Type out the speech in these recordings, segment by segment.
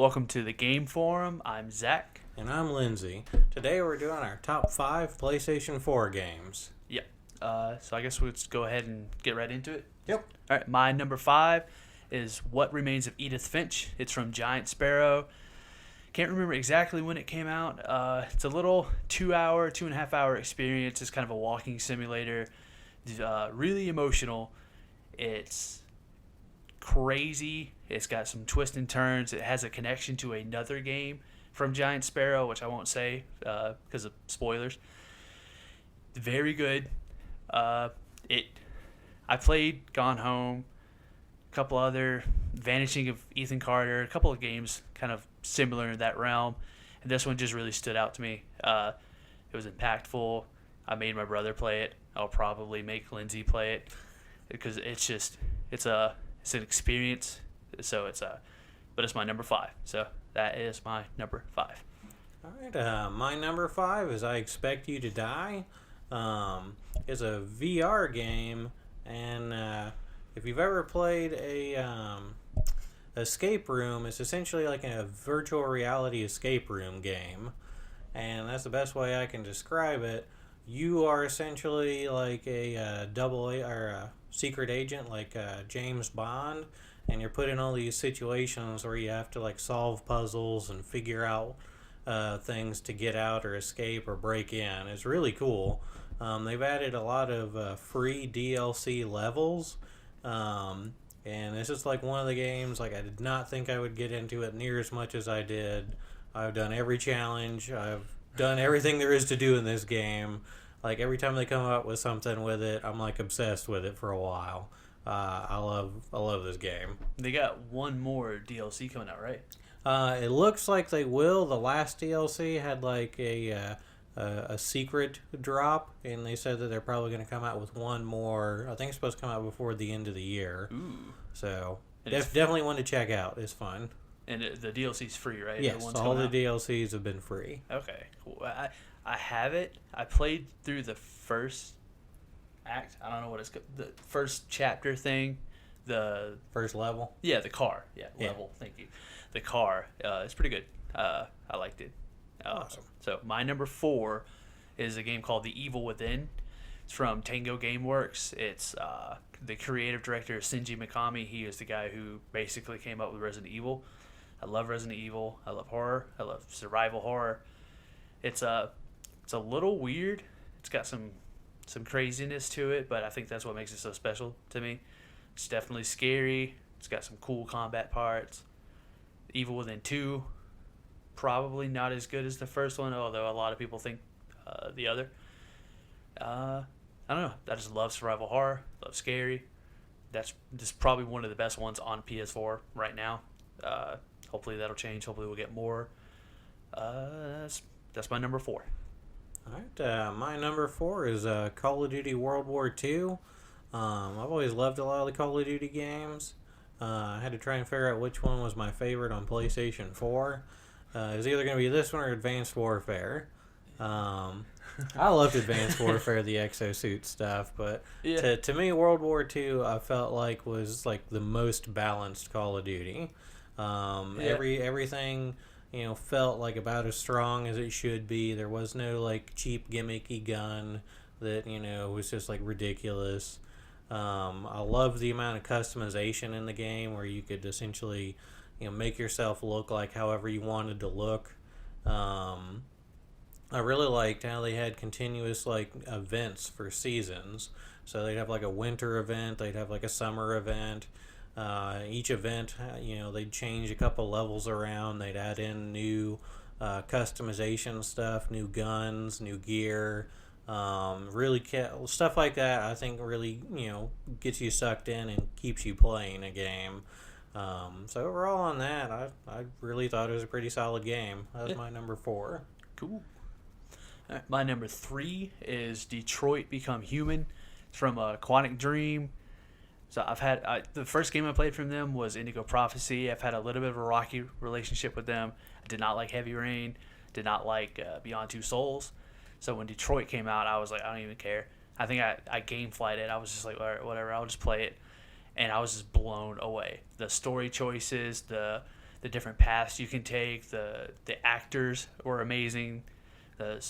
Welcome to the Game Forum. I'm Zach. And I'm Lindsay. Today we're doing our top 5 PlayStation 4 games. Yep. So I guess we'll just go ahead and get right into it. Yep. All right. My number 5 is What Remains of Edith Finch. It's from Giant Sparrow. Can't remember exactly when it came out. It's a little 2.5 hour experience. It's kind of a walking simulator. Really emotional. It's crazy. It's got some twists and turns. It has a connection to another game from Giant Sparrow, which I won't say because of spoilers. Very good. I played Gone Home, a couple other Vanishing of Ethan Carter, a couple of games kind of similar in that realm, and this one just really stood out to me. It was impactful. I made my brother play it. I'll probably make Lindsay play it because it's an experience. So but it's my number 5. So that is my number 5. All right. My number 5 is I Expect You to Die. It's a VR game, and if you've ever played a escape room, it's essentially like a virtual reality escape room game, and that's the best way I can describe it. You are essentially like a double A or a secret agent, like James Bond, and you're put in all these situations where you have to like solve puzzles and figure out things to get out or escape or break in. It's really cool. They've added a lot of free DLC levels, and this is like one of the games like I did not think I would get into it near as much as I did. I've done every challenge. I've done everything there is to do in this game. Like every time they come up with something with it, I'm like obsessed with it for a while. I love this game. They got one more DLC coming out, right? It looks like they will. The last DLC had like a secret drop, and they said that they're probably going to come out with one more. I think it's supposed to come out before the end of the year. Ooh. So definitely one to check out. It's fun. And the DLC's free, right? Yes, all the DLCs have been free. Okay, cool. I have it. I played through the first act. I don't know what it's called. The first chapter thing. The first level? Yeah, the car. Yeah, level. Thank you. The car. It's pretty good. I liked it. Awesome. So my number 4 is a game called The Evil Within. It's from Tango Gameworks. It's the creative director Shinji Mikami. He is the guy who basically came up with Resident Evil. I love Resident Evil. I love horror. I love survival horror. It's a little weird. It's got some craziness to it, but I think that's what makes it so special to me. It's definitely scary. It's got some cool combat parts. Evil Within 2, probably not as good as the first one, although a lot of people think the other. I don't know. I just love survival horror. Love scary. That's just probably one of the best ones on PS4 right now. Hopefully that'll change. Hopefully we'll get more. That's my number 4. All right, my number 4 is Call of Duty World War II. I've always loved a lot of the Call of Duty games. I had to try and figure out which one was my favorite on PlayStation 4. It was either going to be this one or Advanced Warfare. I loved Advanced Warfare, the exosuit stuff, but to me, World War II, I felt like was like the most balanced Call of Duty. Everything, felt like about as strong as it should be. There was no like cheap gimmicky gun that was just like ridiculous. I love the amount of customization in the game where you could essentially make yourself look like however you wanted to look. I really liked how they had continuous like events for seasons. So they'd have like a winter event, they'd have like a summer event. Each event, they'd change a couple levels around. They'd add in new customization stuff, new guns, new gear. Stuff like that, I think really, gets you sucked in and keeps you playing a game. So overall on that, I really thought it was a pretty solid game. That was my number 4. Cool. All right, my number 3 is Detroit Become Human. It's from Quantic Dream. So I've had the first game I played from them was Indigo Prophecy. I've had a little bit of a rocky relationship with them. I did not like Heavy Rain. Did not like Beyond Two Souls. So when Detroit came out, I was like, I don't even care. I think I game flighted it. I was just like, all right, whatever, I'll just play it. And I was just blown away. The story choices, the the different paths you can take. The actors were amazing. The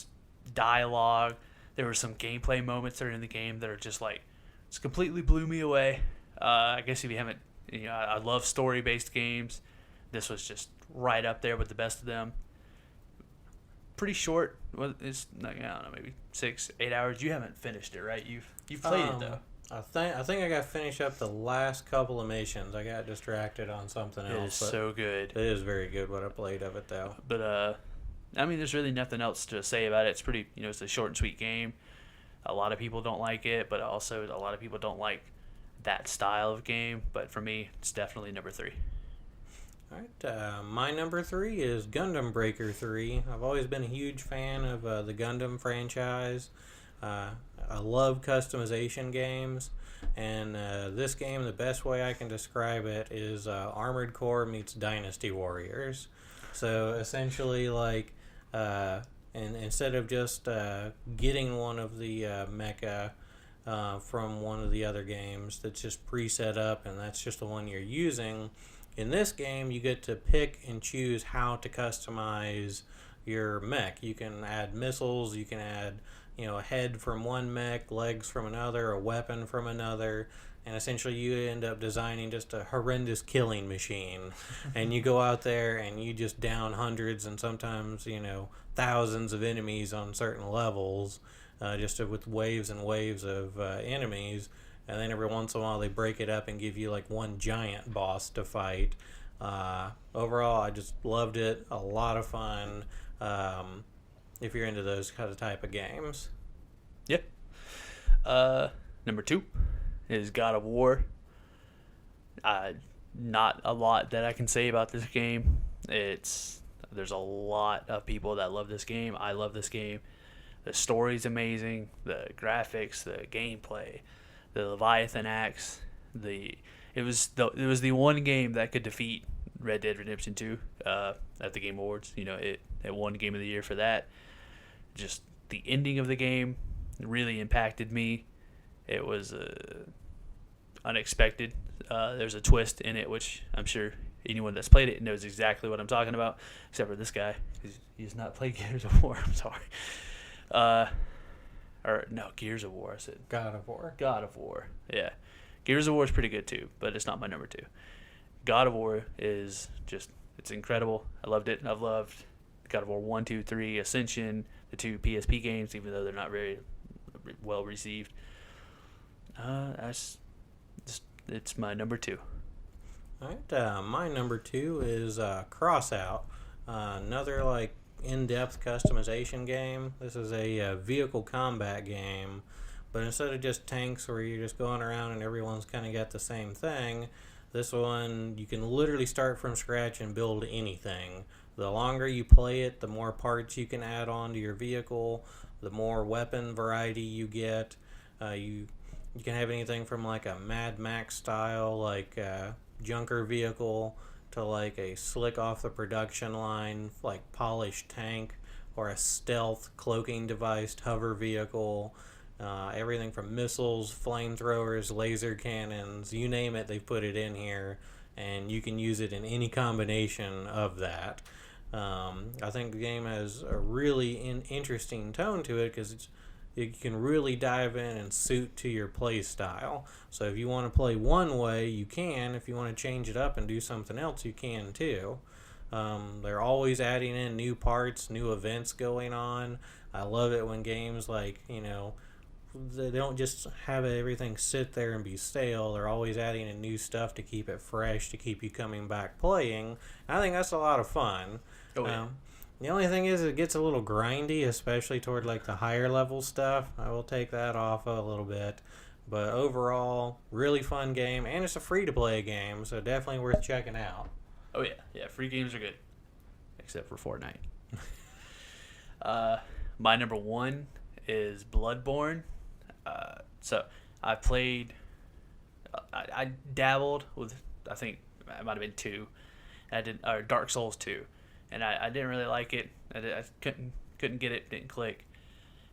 dialogue. There were some gameplay moments that are in the game that are just like, it's completely blew me away. I guess if you haven't, I love story-based games. This was just right up there with the best of them. Pretty short. Well, it's like, I don't know, maybe 6-8 hours. You haven't finished it, right? You've played it though. I think I got to finish up the last couple of missions. I got distracted on something else. It is so good. It is very good what I played of it though. But I mean, there's really nothing else to say about it. It's pretty, it's a short and sweet game. A lot of people don't like it, but also a lot of people don't like that style of game. But for me, it's definitely number 3. All right, my number 3 is Gundam Breaker 3. I've always been a huge fan of the Gundam franchise. I love customization games, and this game, the best way I can describe it is Armored Core meets Dynasty Warriors. So essentially, like, and instead of just getting one of the mecha from one of the other games that's just pre-set up and that's just the one you're using, in this game you get to pick and choose how to customize your mech. You can add missiles, you can add a head from one mech, legs from another, a weapon from another, and essentially you end up designing just a horrendous killing machine. And you go out there and you just down hundreds and sometimes thousands of enemies on certain levels, just with waves and waves of enemies. And then every once in a while they break it up and give you like one giant boss to fight. Overall, I just loved it. A lot of fun. If you're into those kind of type of games. Yep. Number 2 is God of War. Not a lot that I can say about this game. There's a lot of people that love this game. I love this game. The story's amazing. The graphics, the gameplay, the Leviathan axe. It was the one game that could defeat Red Dead Redemption 2 at the Game Awards. It won Game of the Year for that. Just the ending of the game really impacted me. It was unexpected. There's a twist in it, which I'm sure anyone that's played it knows exactly what I'm talking about, except for this guy, because he's not played Gears of War. I'm sorry. Or no, Gears of War. I said God of War. God of War. Yeah, Gears of War is pretty good too, but it's not my number 2. God of War is it's incredible. I loved it. I've loved God of War 1, 2, 3, Ascension, the 2 PSP games, even though they're not very well received. It's my number 2. All right, my number 2 is Crossout, another like in-depth customization game. This is a vehicle combat game, but instead of just tanks where you're just going around and everyone's kind of got the same thing, this one you can literally start from scratch and build anything. The longer you play it, the more parts you can add on to your vehicle, the more weapon variety you get. You can have anything from like a Mad Max style, like junker vehicle, to like a slick off the production line, like polished tank, or a stealth cloaking device hover vehicle. Everything from missiles, flamethrowers, laser cannons, you name it, they've put it in here, and you can use it in any combination of that. I think the game has a really interesting tone to it because you can really dive in and suit to your play style. So if you want to play one way, you can. If you want to change it up and do something else, you can too. They're always adding in new parts, new events going on. I love it when games like, they don't just have everything sit there and be stale. They're always adding in new stuff to keep it fresh, to keep you coming back playing. I think that's a lot of fun. Oh, yeah. The only thing is it gets a little grindy, especially toward like the higher level stuff. I will take that off a little bit. But overall, really fun game, and it's a free-to-play game, so definitely worth checking out. Oh, yeah. Yeah, free games are good. Except for Fortnite. My number 1 is Bloodborne. So I played... I dabbled with, I think it might have been 2. Or Dark Souls 2. And I didn't really like it. I couldn't get it. Didn't click.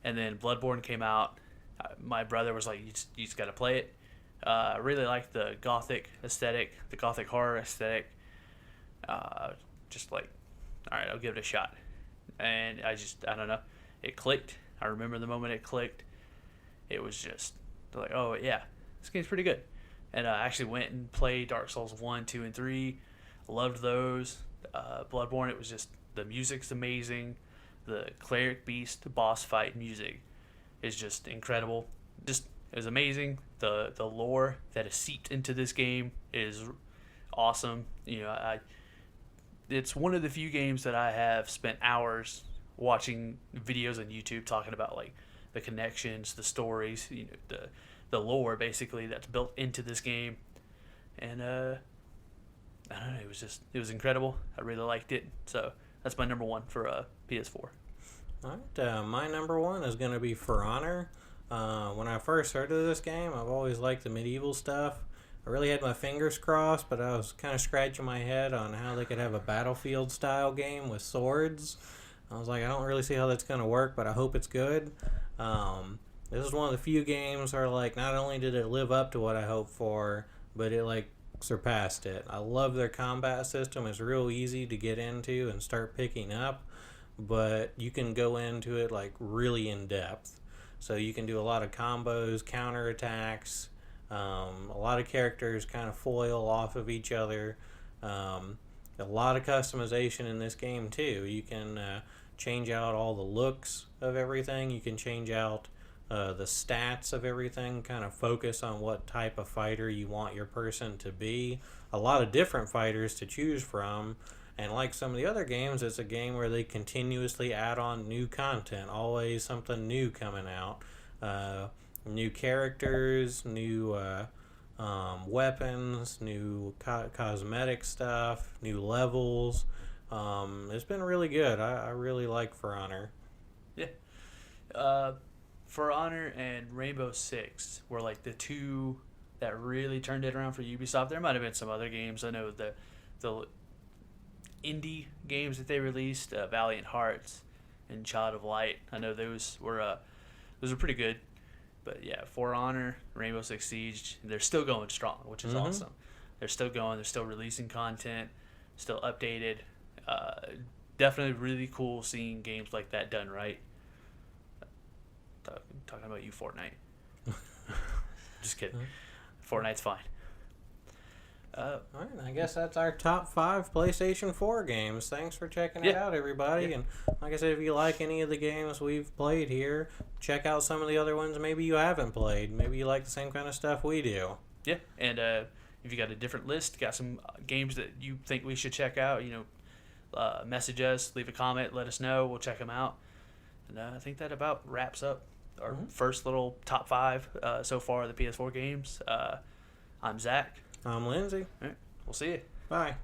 And then Bloodborne came out. My brother was like, you just got to play it. I really liked the gothic aesthetic, the gothic horror aesthetic. Just like, all right, I'll give it a shot. And I don't know, it clicked. I remember the moment it clicked. It was just like, oh yeah, this game's pretty good. And I actually went and played Dark Souls 1, 2, and 3. Loved those. Bloodborne, it was just, the music's amazing. The Cleric Beast boss fight music is just incredible. Just, it was amazing. The lore that is seeped into this game is awesome. You know, it's one of the few games that I have spent hours watching videos on YouTube talking about, like, the connections, the stories, you know, the lore basically that's built into this game. And I don't know, it was incredible. I really liked it. So that's my number one for PS4. All right, my number one is going to be For Honor. When I first heard of this game, I've always liked the medieval stuff. I really had my fingers crossed, but I was kind of scratching my head on how they could have a Battlefield-style game with swords. I was like, I don't really see how that's going to work, but I hope it's good. This is one of the few games where, like, not only did it live up to what I hoped for, but it, like, surpassed it. I love their combat system. It's real easy to get into and start picking up, but you can go into it, like, really in depth. So you can do a lot of combos, counterattacks. A lot of characters kind of foil off of each other. A lot of customization in this game too. You can change out all the looks of everything. You can change out the stats of everything, kind of focus on what type of fighter you want your person to be. A lot of different fighters to choose from. And like some of the other games, it's a game where they continuously add on new content. Always something new coming out. New characters, new weapons, new cosmetic stuff, new levels. It's been really good. I really like For Honor. Yeah. For Honor and Rainbow Six were like the two that really turned it around for Ubisoft. There might have been some other games. I know the indie games that they released, Valiant Hearts and Child of Light. I know those were pretty good. But yeah, For Honor, Rainbow Six Siege, they're still going strong, which is awesome. They're still going. They're still releasing content, still updated. Definitely really cool seeing games like that done right. Talking about you, Fortnite. Just kidding. Fortnite's fine. All right, I guess that's our top 5 PlayStation 4 games. Thanks for checking it out, everybody. Yeah. And like I said, if you like any of the games we've played here, check out some of the other ones maybe you haven't played. Maybe you like the same kind of stuff we do. Yeah, and if you got a different list, got some games that you think we should check out, message us, leave a comment, let us know. We'll check them out. And I think that about wraps up our first little top 5 so far of the PS4 games. I'm Zach. I'm Lindsay. All right, we'll see you. Bye.